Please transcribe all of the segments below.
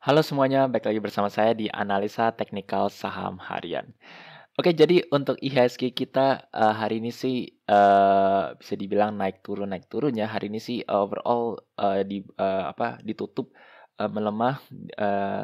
Halo semuanya, balik lagi bersama saya di Analisa Teknikal Saham Harian. Oke, jadi untuk IHSG kita, hari ini sih, bisa dibilang naik turun ya. Hari ini sih overall, ditutup, melemah,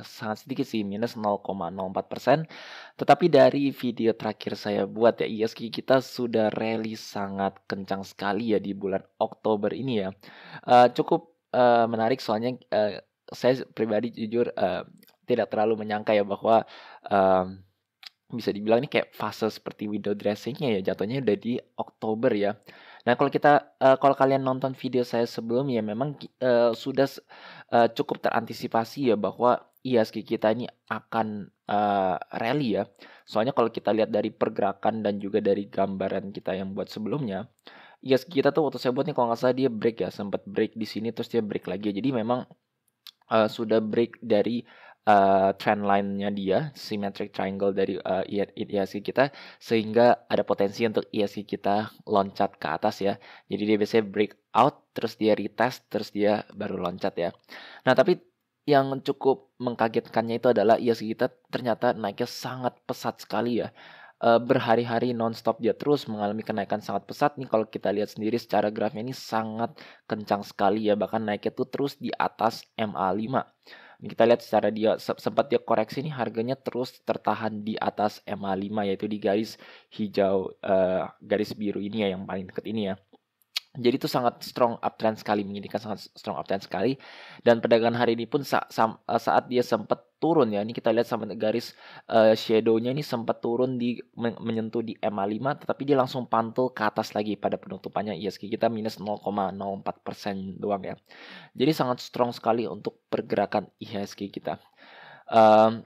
sangat sedikit sih, minus 0,04%. Tetapi dari video terakhir saya buat ya, IHSG kita sudah rally sangat kencang sekali ya di bulan Oktober ini ya. Cukup, menarik soalnya, saya pribadi jujur, tidak terlalu menyangka ya bahwa, mmm bisa dibilang ini kayak fase seperti window dressing-nya ya, jatuhnya udah di Oktober ya. Nah kalau kalian nonton video saya sebelumnya memang sudah cukup terantisipasi ya bahwa IHSG kita ini akan, rally ya. Soalnya kalau kita lihat dari pergerakan dan juga dari gambaran kita yang buat sebelumnya, IHSG kita tuh waktu saya buat nih kalau nggak salah dia break ya, sempat break di sini terus dia break lagi. Jadi memang sudah break dari, trend line-nya dia, symmetric triangle dari, IHSG kita, sehingga ada potensi untuk IHSG kita loncat ke atas ya. Jadi dia biasanya break out, terus dia retest, terus dia baru loncat ya. Nah, tapi yang cukup mengkagetkannya itu adalah IHSG kita ternyata naiknya sangat pesat sekali ya. Berhari-hari nonstop dia terus mengalami kenaikan sangat pesat nih kalau kita lihat sendiri secara grafnya ini sangat kencang sekali ya, bahkan naiknya tuh terus di atas MA5. Ini kita lihat secara dia sempat dia koreksi nih harganya terus tertahan di atas MA5 yaitu di garis hijau, garis biru ini ya yang paling dekat ini ya. Jadi itu sangat strong uptrend sekali, mengindikan sangat strong uptrend sekali dan perdagangan hari ini pun saat dia sempat turun ya, ini kita lihat sampai garis, shadow-nya ini sempat turun di menyentuh di MA5 tetapi dia langsung pantul ke atas lagi pada penutupannya IHSG kita minus 0,04% doang ya. Jadi sangat strong sekali untuk pergerakan IHSG kita. Mmm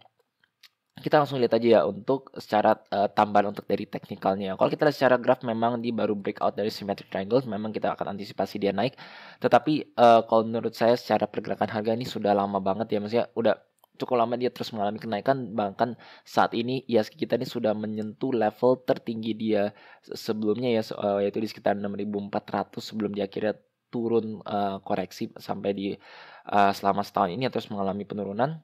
kita langsung lihat aja ya untuk secara, tambahan untuk dari teknikalnya. Kalau kita lihat secara graf memang dia baru breakout dari symmetric triangle, memang kita akan antisipasi dia naik. Tetapi, kalau menurut saya secara pergerakan harga ini sudah lama banget ya, maksudnya udah cukup lama dia terus mengalami kenaikan, bahkan saat ini IHSG kita ini sudah menyentuh level tertinggi dia sebelumnya ya, yaitu di sekitar 6.400 sebelum dia akhirnya turun, koreksi sampai di, selama setahun ini ya terus mengalami penurunan.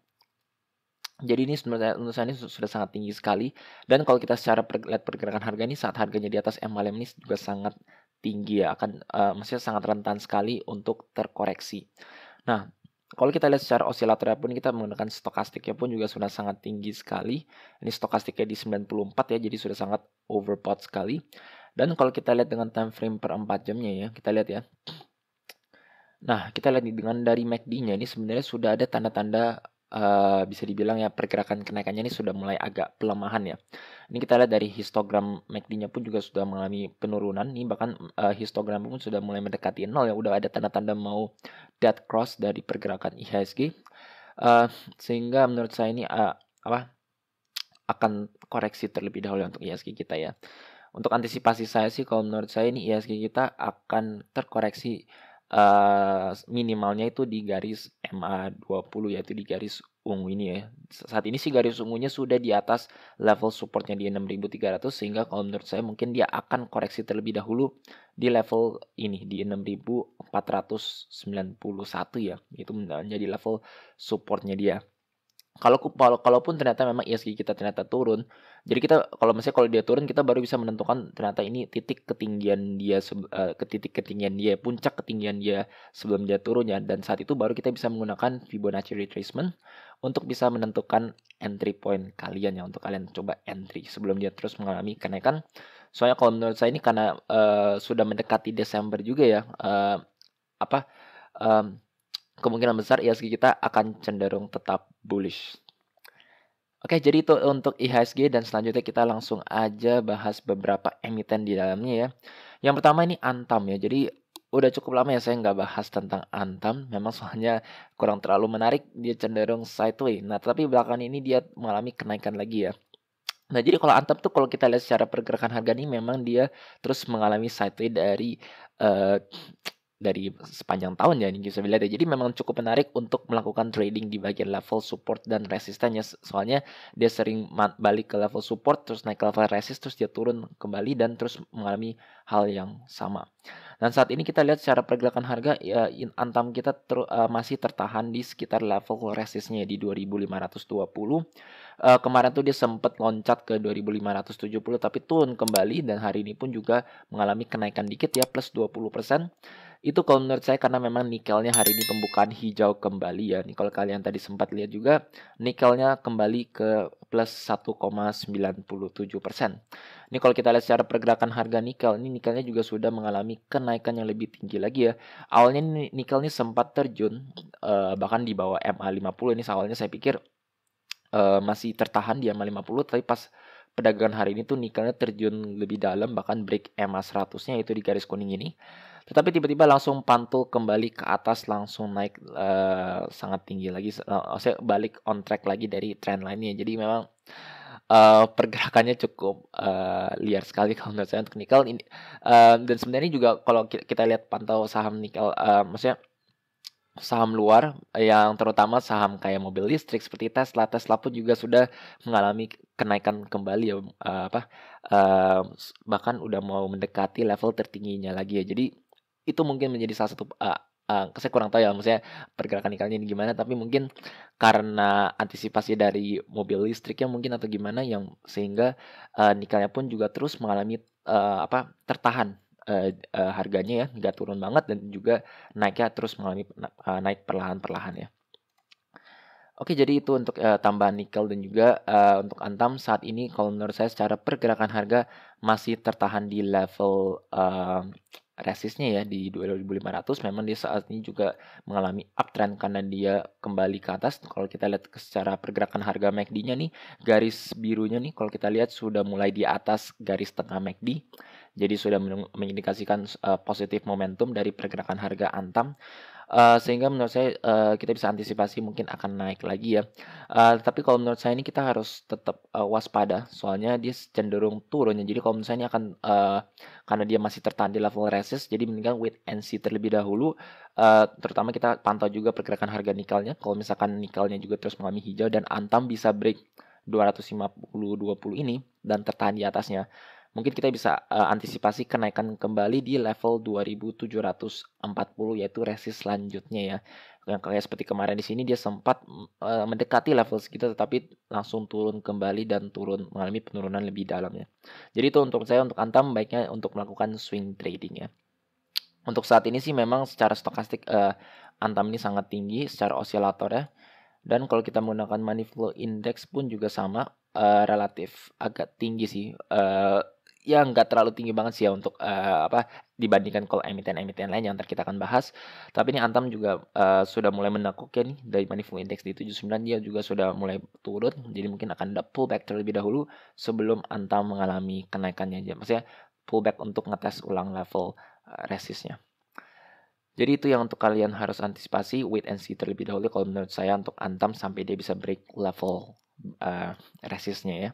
Jadi ini sebenarnya menurut saya ini sudah sangat tinggi sekali dan kalau kita secara lihat pergerakan harga ini saat harganya di atas MA5 ini juga sangat tinggi ya akan, maksudnya sangat rentan sekali untuk terkoreksi. Nah, kalau kita lihat secara osilatornya pun kita menggunakan stokastiknya pun juga sudah sangat tinggi sekali. Ini stokastiknya di 94 ya, jadi sudah sangat overbought sekali. Dan kalau kita lihat dengan time frame per 4 jamnya ya, kita lihat ya. Nah, kita lihat nih dengan dari MACD-nya ini sebenarnya sudah ada tanda-tanda, bisa dibilang ya pergerakan kenaikannya ini sudah mulai agak pelemahan ya. Ini kita lihat dari histogram MACD-nya pun juga sudah mengalami penurunan, ini bahkan, histogram pun sudah mulai mendekati nol ya, udah ada tanda-tanda mau dead cross dari pergerakan IHSG, sehingga menurut saya ini, akan koreksi terlebih dahulu untuk IHSG kita ya. Untuk antisipasi saya sih kalau menurut saya ini IHSG kita akan terkoreksi, minimalnya itu di garis MA20 yaitu di garis ungu ini ya. Saat ini sih garis ungunya sudah di atas level supportnya di 6.300 sehingga kalau menurut saya mungkin dia akan koreksi terlebih dahulu di level ini di 6.491 ya, itu menjadi level supportnya dia. Kalaupun ternyata memang IHSG kita ternyata turun, jadi kita kalau dia turun kita baru bisa menentukan ternyata ini titik ketinggian dia ke titik ketinggian dia, puncak ketinggian dia sebelum dia turun ya, dan saat itu baru kita bisa menggunakan Fibonacci retracement untuk bisa menentukan entry point kalian ya, untuk kalian coba entry sebelum dia terus mengalami kenaikan. Soalnya kalau menurut saya ini karena, sudah mendekati Desember juga ya, apa, mmm kemungkinan besar IHSG kita akan cenderung tetap bullish. Oke, jadi itu untuk IHSG dan selanjutnya kita langsung aja bahas beberapa emiten di dalamnya ya. Yang pertama ini Antam ya. Jadi udah cukup lama ya saya nggak bahas tentang Antam. Memang soalnya kurang terlalu menarik, dia cenderung sideways. Nah, tapi belakangan ini dia mengalami kenaikan lagi ya. Nah, jadi kalau Antam tuh kalau kita lihat secara pergerakan harga ini memang dia terus mengalami sideways dari, eee dari sepanjang tahun ya, ini bisa dilihat ya. Jadi memang cukup menarik untuk melakukan trading di bagian level support dan resisten ya. Soalnya dia sering balik ke level support, terus naik ke level resist, terus dia turun kembali dan terus mengalami hal yang sama. Dan saat ini kita lihat secara pergerakan harga ya, Antam kita masih tertahan di sekitar level resistnya di 2520. Kemarin tuh dia sempat loncat ke 2570 tapi turun kembali dan hari ini pun juga mengalami kenaikan dikit ya, plus 20%. Itu kalau menurut saya karena memang nikelnya hari ini pembukaan hijau kembali ya. Nih kalau kalian tadi sempat lihat juga nikelnya kembali ke plus 1,97%. Ini kalau kita lihat secara pergerakan harga nikel, ini nikelnya juga sudah mengalami kenaikan yang lebih tinggi lagi ya. Awalnya nikel ini sempat terjun bahkan di bawah MA50. Ini awalnya saya pikir masih tertahan di MA50, tapi pas perdagangan hari ini tuh nikelnya terjun lebih dalam, bahkan break MA100-nya itu di garis kuning ini. Tetapi tiba-tiba langsung pantul kembali ke atas, langsung naik sangat tinggi lagi. Saya balik on track lagi dari trend line-nya. Jadi memang pergerakannya cukup liar sekali kalau menurut saya untuk nikel ini. Dan sebenarnya juga kalau kita lihat pantau saham nikel, maksudnya saham luar yang terutama saham kayak mobil listrik seperti Tesla. Tesla pun juga sudah mengalami kenaikan kembali ya, bahkan udah mau mendekati level tertingginya lagi ya. Jadi itu mungkin menjadi salah satu, saya kurang tahu ya maksudnya pergerakan nikelnya ini gimana, tapi mungkin karena antisipasi dari mobil listriknya mungkin atau gimana yang sehingga, nikelnya pun juga terus mengalami, tertahan, harganya ya, nggak turun banget dan juga naiknya terus mengalami naik perlahan-perlahan ya. Oke, jadi itu untuk tambahan nikel dan juga untuk Antam saat ini kalau menurut saya secara pergerakan harga masih tertahan di level resistnya ya di 2500. Memang dia saat ini juga mengalami uptrend karena dia kembali ke atas. Kalau kita lihat secara pergerakan harga MACD-nya nih, garis birunya nih kalau kita lihat sudah mulai di atas garis tengah MACD. Jadi sudah mengindikasikan positif momentum dari pergerakan harga Antam. Sehingga menurut saya kita bisa antisipasi mungkin akan naik lagi ya. Tapi kalau menurut saya ini kita harus tetap waspada soalnya dia cenderung turun ya. Jadi kalau menurut saya ini akan karena dia masih tertahan di level resist, jadi mendingan wait and see terlebih dahulu. Terutama kita pantau juga pergerakan harga nikelnya. Kalau misalkan nikelnya juga terus mengalami hijau dan Antam bisa break 250-20 ini dan tertahan di atasnya, mungkin kita bisa antisipasi kenaikan kembali di level 2740 yaitu resist selanjutnya ya. Yang kayak seperti kemarin di sini dia sempat mendekati level segitu tetapi langsung turun kembali dan mengalami penurunan lebih dalam ya. Jadi itu untuk saya untuk Antam baiknya untuk melakukan swing trading ya. Untuk saat ini sih memang secara stokastik Antam ini sangat tinggi secara osilator ya. Dan kalau kita menggunakan money flow index pun juga sama, relatif agak tinggi sih. Ya nggak terlalu tinggi banget sih ya untuk dibandingkan kalau emiten-emiten lain yang ntar kita akan bahas. Tapi ini Antam juga sudah mulai menekuk ya nih dari money flow index di 79 dia juga sudah mulai turun. Jadi mungkin akan ada pullback terlebih dahulu sebelum Antam mengalami kenaikannya aja. Maksudnya pullback untuk ngetes ulang level resistnya. Jadi itu yang untuk kalian harus antisipasi, wait and see terlebih dahulu kalau menurut saya untuk Antam sampai dia bisa break level resistnya ya.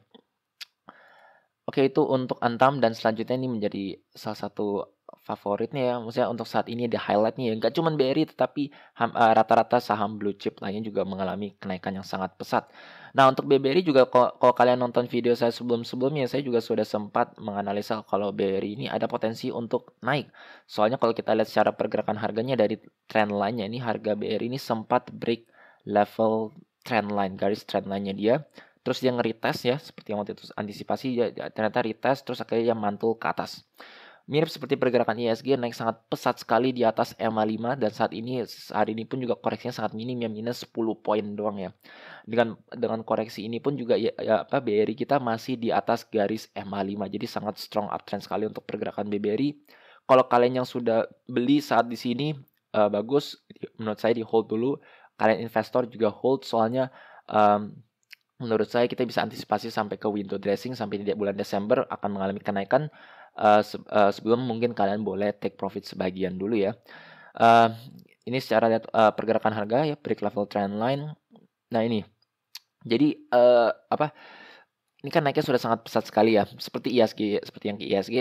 Oke, itu untuk Antam dan selanjutnya ini menjadi salah satu favoritnya ya. Maksudnya untuk saat ini ada highlightnya ya. Nggak cuma BRI tetapi rata-rata saham blue chip lainnya juga mengalami kenaikan yang sangat pesat. Nah untuk BBRI juga kalau kalian nonton video saya sebelum-sebelumnya saya juga sudah sempat menganalisa kalau BRI ini ada potensi untuk naik. Soalnya kalau kita lihat secara pergerakan harganya dari trend line-nya ini harga BRI ini sempat break level trend line, garis trend line-nya dia. Terus dia nge-retest ya, seperti yang waktu itu antisipasi ya, ternyata retest terus akhirnya dia mantul ke atas. Mirip seperti pergerakan ISG naik sangat pesat sekali di atas MA5 dan saat ini hari ini pun juga koreksinya sangat minim ya, minus 10 poin doang ya. Dengan koreksi ini pun juga BRI kita masih di atas garis MA5. Jadi sangat strong uptrend sekali untuk pergerakan BBRI. Kalau kalian yang sudah beli saat di sini bagus, menurut saya di hold dulu. Kalian investor juga hold soalnya menurut saya kita bisa antisipasi sampai ke window dressing sampai di bulan Desember akan mengalami kenaikan sebelum mungkin kalian boleh take profit sebagian dulu ya. Ini secara lihat pergerakan harga ya break level trend line. Nah ini jadi ini kan naiknya sudah sangat pesat sekali ya, seperti yang IHSG,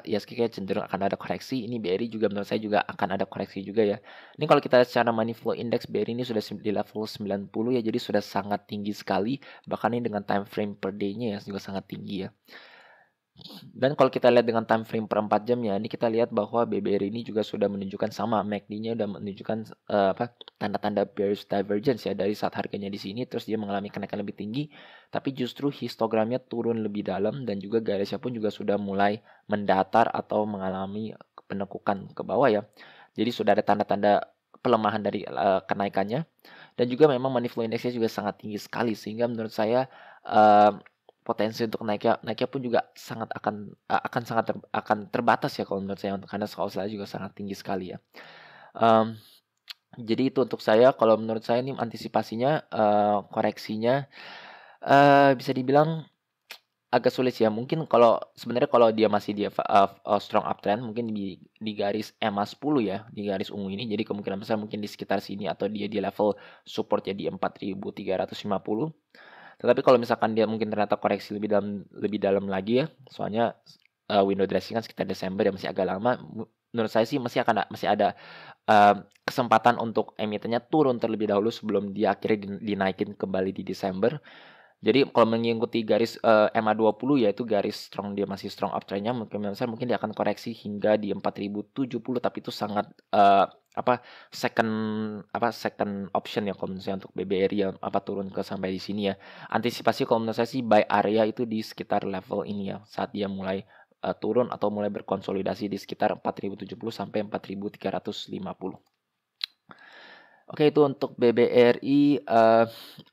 IHSG kayak cenderung akan ada koreksi, ini BRI juga menurut saya juga akan ada koreksi juga ya. Ini kalau kita lihat secara money flow index BRI ini sudah di level 90 ya, jadi sudah sangat tinggi sekali, bahkan ini dengan time frame per day-nya ya juga sangat tinggi ya. Dan kalau kita lihat dengan time frame per 4 jamnya, ini kita lihat bahwa BBRI ini juga sudah menunjukkan sama, MACD-nya udah menunjukkan tanda-tanda bearish divergence ya dari saat harganya di sini terus dia mengalami kenaikan lebih tinggi, tapi justru histogramnya turun lebih dalam dan juga garisnya pun juga sudah mulai mendatar atau mengalami penekukan ke bawah ya. Jadi sudah ada tanda-tanda pelemahan dari kenaikannya dan juga memang money flow index-nya juga sangat tinggi sekali sehingga menurut saya potensi untuk naiknya pun juga akan terbatas ya kalau menurut saya karena saya juga sangat tinggi sekali ya. Jadi itu untuk saya kalau menurut saya ini antisipasinya koreksinya bisa dibilang agak sulit ya. Mungkin sebenarnya kalau dia masih di strong uptrend mungkin di garis EMA 10 ya, di garis ungu ini. Jadi kemungkinan besar mungkin di sekitar sini atau dia di level support ya di 4.350. Tetapi kalau misalkan dia mungkin ternyata koreksi lebih dalam lagi ya, soalnya window dressing kan sekitar Desember ya masih agak lama. Menurut saya sih masih ada kesempatan untuk emitennya turun terlebih dahulu sebelum dia akhirnya dinaikin kembali di Desember. Jadi kalau mengikuti garis MA20 yaitu garis strong dia masih strong uptrend-nya mungkin dia akan koreksi hingga di 4070 tapi itu sangat second second option ya kalau menurut saya untuk BBRI yang turun ke sampai di sini ya. Antisipasi kalau menurut saya sih buy area itu di sekitar level ini ya saat dia mulai turun atau mulai berkonsolidasi di sekitar 4070 sampai 4350. Oke itu untuk BBRI,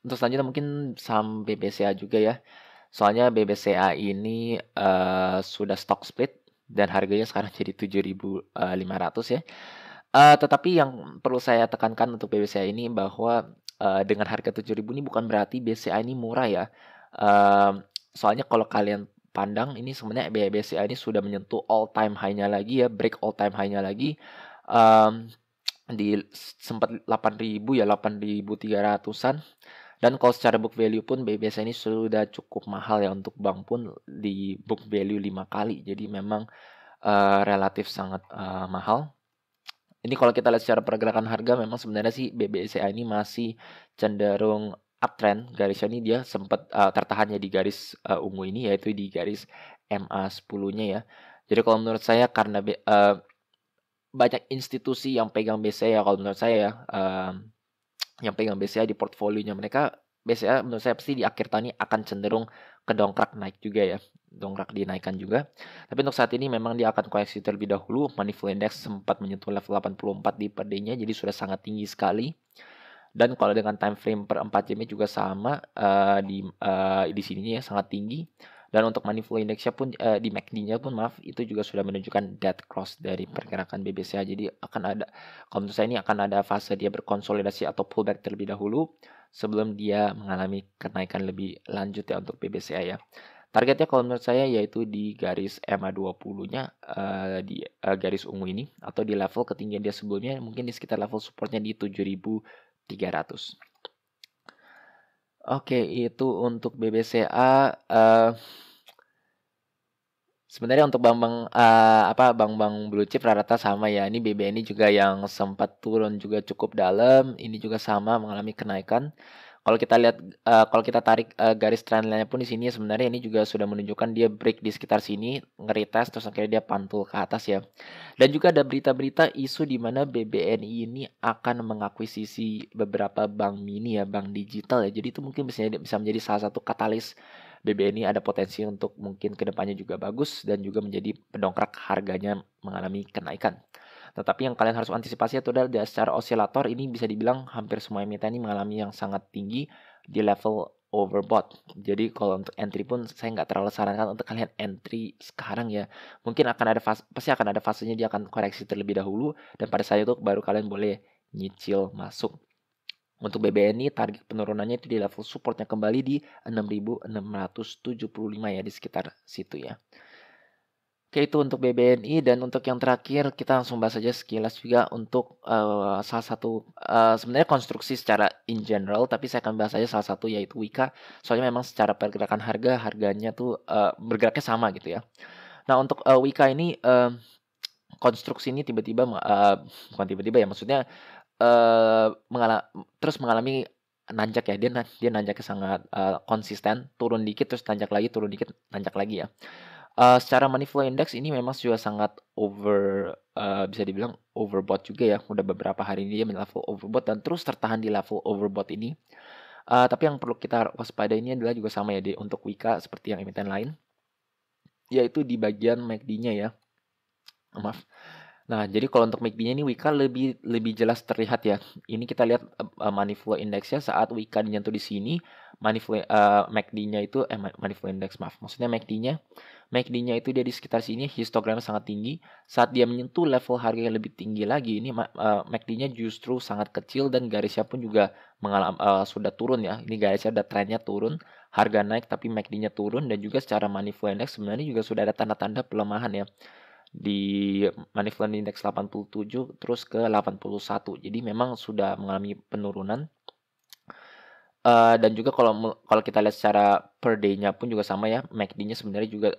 untuk selanjutnya mungkin saham BBCA juga ya. Soalnya BBCA ini sudah stock split dan harganya sekarang jadi 7.500 ya. Tetapi yang perlu saya tekankan untuk BBCA ini bahwa dengan harga 7.000 ini bukan berarti BCA ini murah ya. Soalnya kalau kalian pandang ini sebenarnya BCA ini sudah menyentuh all time high-nya lagi ya, break all time high-nya lagi. Di sempat 8.000 ya 8.300-an dan kalau secara book value pun BBCA ini sudah cukup mahal ya untuk bank pun di book value 5 kali jadi memang relatif sangat mahal. Ini kalau kita lihat secara pergerakan harga memang sebenarnya sih BBCA ini masih cenderung uptrend, garisnya ini dia sempat tertahannya di garis ungu ini yaitu di garis MA 10-nya ya. Jadi kalau menurut saya karena banyak institusi yang pegang BCA ya kalau menurut saya ya, yang pegang BCA di portofolionya mereka, BCA menurut saya pasti di akhir tahun ini akan cenderung kedongkrak naik juga ya, dongkrak dinaikkan juga. Tapi untuk saat ini memang dia akan koreksi terlebih dahulu, money flow index sempat menyentuh level 84 di per day-nya, jadi sudah sangat tinggi sekali. Dan kalau dengan time frame per 4 jamnya juga sama di sininya ya sangat tinggi. Dan untuk money flow index-nya pun di MACD-nya pun maaf itu juga sudah menunjukkan dead cross dari pergerakan BBCA. Jadi akan ada kalau menurut saya ini akan ada fase dia berkonsolidasi atau pullback terlebih dahulu sebelum dia mengalami kenaikan lebih lanjut ya untuk BBCA ya. Targetnya kalau menurut saya yaitu di garis MA20-nya di garis ungu ini atau di level ketinggian dia sebelumnya mungkin di sekitar level supportnya di 7.300. Oke, itu untuk BBCA. Sebenarnya untuk bank-bank blue chip rata-rata sama ya. Ini BBNI juga yang sempat turun juga cukup dalam. Ini juga sama mengalami kenaikan. Kalau kita tarik garis trendline-nya pun di sini sebenarnya ini juga sudah menunjukkan dia break di sekitar sini, nge-retest terus akhirnya dia pantul ke atas ya. Dan juga ada berita-berita isu di mana BBNI ini akan mengakuisisi beberapa bank mini ya, bank digital ya. Jadi itu mungkin bisa menjadi salah satu katalis BBNI ada potensi untuk mungkin kedepannya juga bagus dan juga menjadi pendongkrak harganya mengalami kenaikan. Tetapi yang kalian harus antisipasi itu adalah secara osilator ini bisa dibilang hampir semua emiten ini mengalami yang sangat tinggi di level overbought. Jadi kalau untuk entry pun saya nggak terlalu sarankan untuk kalian entry sekarang ya. Mungkin pasti akan ada fasenya dia akan koreksi terlebih dahulu dan pada saat itu baru kalian boleh nyicil masuk. Untuk BBNI target penurunannya itu di level supportnya kembali di 6.675 ya di sekitar situ ya. Oke, itu untuk BBNI dan untuk yang terakhir kita langsung bahas aja sekilas juga untuk, salah satu, sebenarnya konstruksi secara in general, tapi saya akan bahas aja salah satu yaitu Wika. Soalnya memang secara pergerakan harganya tuh, bergeraknya sama gitu ya. Nah untuk, Wika ini, konstruksi ini tiba-tiba bukan tiba-tiba ya, maksudnya, terus mengalami nanjak ya, dia nanjaknya sangat, konsisten, turun dikit terus nanjak lagi, turun dikit nanjak lagi ya. Secara money flow index ini memang sudah sangat bisa dibilang overbought juga ya, udah beberapa hari ini dia level overbought dan terus tertahan di level overbought ini. Tapi yang perlu kita waspadai ini adalah juga sama ya untuk Wika seperti yang emiten lain, yaitu di bagian MACD-nya ya, maaf. Nah, jadi kalau untuk MACD-nya ini Wika lebih lebih jelas terlihat ya. Ini kita lihat, money flow index-nya saat Wika menyentuh di sini, MACD-nya itu money flow index maaf, maksudnya MACD-nya itu dia di sekitar sini histogramnya sangat tinggi. Saat dia menyentuh level harga yang lebih tinggi lagi, ini MACD-nya justru sangat kecil dan garisnya pun juga sudah turun ya. Ini garisnya udah trennya turun, harga naik tapi MACD-nya turun dan juga secara money flow index sebenarnya juga sudah ada tanda-tanda pelemahan ya. Di money flow index 87 terus ke 81. Jadi memang sudah mengalami penurunan. Dan juga kalau kita lihat secara per day-nya pun juga sama ya, MACD-nya sebenarnya juga,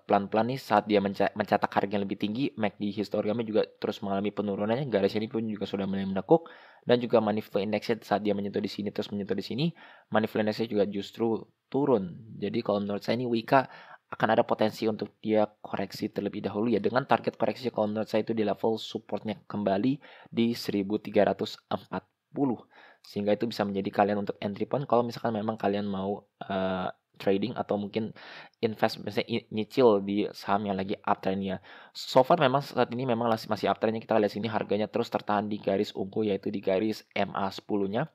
pelan-pelan nih saat dia mencetak harga yang lebih tinggi, MACD histogramnya juga terus mengalami penurunannya, garis ini pun juga sudah mulai menekuk, dan juga money flow index-nya saat dia menyentuh di sini terus menyentuh di sini, money flow index-nya juga justru turun. Jadi kalau menurut saya ini Wika akan ada potensi untuk dia koreksi terlebih dahulu ya, dengan target koreksi kalau menurut saya itu di level support-nya kembali di 1340. Sehingga itu bisa menjadi kalian untuk entry point kalau misalkan memang kalian mau, trading atau mungkin invest misalnya nyicil di saham yang lagi uptrend-nya. So far memang saat ini memang masih uptrend-nya, kita lihat sini harganya terus tertahan di garis ungu yaitu di garis MA10-nya.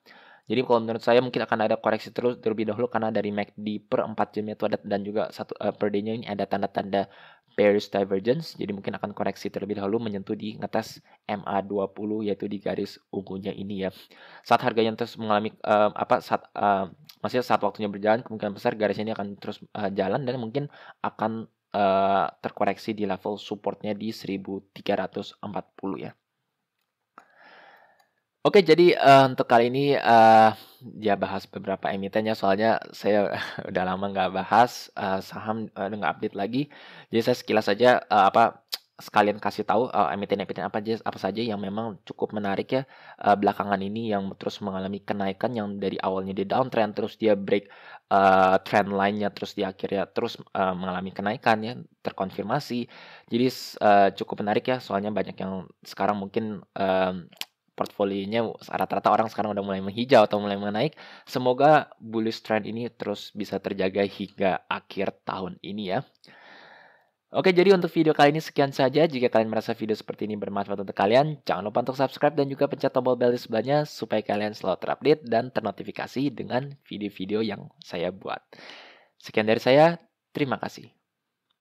Jadi kalau menurut saya mungkin akan ada koreksi terus terlebih dahulu karena dari MACD per 4 jamnya itu ada dan juga per day-nya ini ada tanda-tanda bearish divergence. Jadi mungkin akan koreksi terlebih dahulu menyentuh di ngetes MA20 yaitu di garis ungunya ini ya. Saat harganya terus mengalami maksudnya saat waktunya berjalan kemungkinan besar garis ini akan terus jalan dan mungkin akan terkoreksi di level supportnya di 1340 ya. Oke, jadi, untuk kali ini, ya bahas beberapa emiten ya, soalnya saya udah lama nggak bahas, saham, nggak update lagi. Jadi saya sekilas aja, sekalian kasih tahu, emiten-emiten apa saja yang memang cukup menarik ya, belakangan ini yang terus mengalami kenaikan yang dari awalnya di downtrend, terus dia break, trend line-nya, terus di akhirnya terus, mengalami kenaikan ya, terkonfirmasi. Jadi cukup menarik ya, soalnya banyak yang sekarang mungkin, portfolionya rata-rata orang sekarang udah mulai menghijau atau mulai menaik. Semoga bullish trend ini terus bisa terjaga hingga akhir tahun ini ya. Oke, jadi untuk video kali ini sekian saja. Jika kalian merasa video seperti ini bermanfaat untuk kalian, jangan lupa untuk subscribe dan juga pencet tombol bel di sebelahnya supaya kalian selalu terupdate dan ternotifikasi dengan video-video yang saya buat. Sekian dari saya, terima kasih.